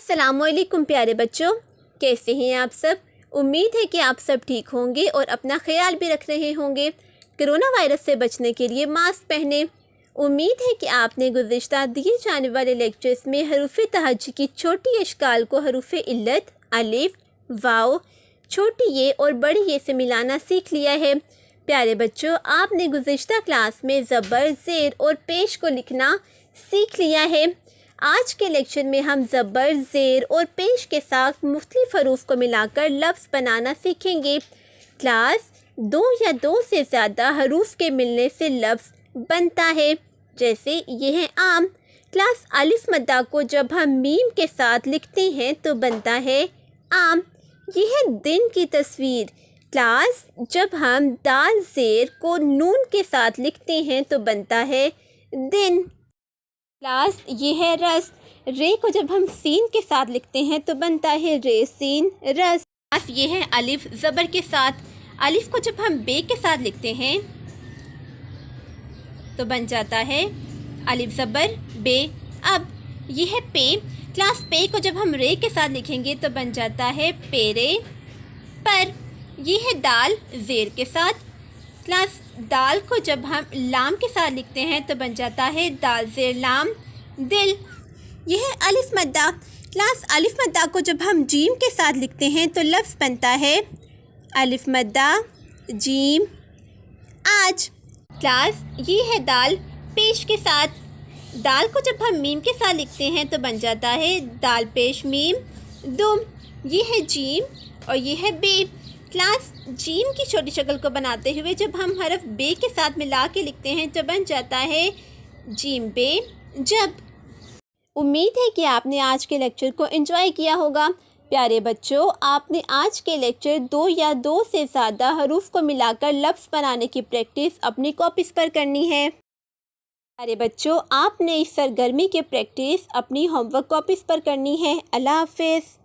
अस्सलाम वालेकुम प्यारे बच्चों, कैसे हैं आप सब। उम्मीद है कि आप सब ठीक होंगे और अपना ख्याल भी रख रहे होंगे। कोरोना वायरस से बचने के लिए मास्क पहने। उम्मीद है कि आपने गुज़िश्ता दिए जाने वाले लेक्चर्स में हरूफ तहज्जुद की छोटी अशकाल को हरूफ इल्लत, अलिफ, वाव, छोटी ये और बड़ी ये से मिलाना सीख लिया है। प्यारे बच्चों, आपने गुज़िश्ता क्लास में ज़बर, ज़ेर और पेश को लिखना सीख लिया है। आज के लेक्चर में हम ज़बर, ज़ेर और पेश के साथ मुख्तलिफ हरूफ को मिलाकर लफ्ज़ बनाना सीखेंगे। क्लास दो या दो से ज़्यादा हरूफ के मिलने से लफ्ज़ बनता है। जैसे ये है आम। क्लास अलिफ मद्दा को जब हम मीम के साथ लिखते हैं तो बनता है आम। ये है दिन की तस्वीर। क्लास जब हम दाल ज़ेर को नून के साथ लिखते हैं तो बनता है दिन। क्लास ये है रस। रे को जब हम सीन के साथ लिखते हैं तो बनता है रे सीन रस। क्लास ये है अलिफ ज़बर के साथ। अलिफ को जब हम बे के साथ लिखते हैं तो बन जाता है अलिफ ज़बर बे। अब ये है पे। क्लास पे को जब हम रे के साथ लिखेंगे तो बन जाता है पेरे पर। ये है दाल ज़ेर के साथ। क्लास दाल को जब हम लाम के साथ लिखते हैं तो बन जाता है दाल ज़ेर लाम दिल। यह है अलिफ मद्दा। क्लास अलिफ मद्दा को जब हम जीम के साथ लिखते हैं तो लफ्ज़ बनता है अलिफ मद्दा जीम आज। क्लास ये है दाल पेश के साथ। दाल को जब हम मीम के साथ लिखते हैं तो बन जाता है दाल पेश मीम दुम। ये है जीम और ये है बे। क्लास जीम की छोटी शक्ल को बनाते हुए जब हम हरफ बे के साथ मिला के लिखते हैं तो बन जाता है जीम बे जब। उम्मीद है कि आपने आज के लेक्चर को एंजॉय किया होगा। प्यारे बच्चों, आपने आज के लेक्चर दो या दो से ज़्यादा हरूफ को मिलाकर लफ्ज़ बनाने की प्रैक्टिस अपनी कॉपीज़ पर करनी है। प्यारे बच्चों, आपने इस सरगर्मी की प्रैक्टिस अपनी होमवर्क कॉपीज़ पर करनी है। अल्लाह हाफ़िज़।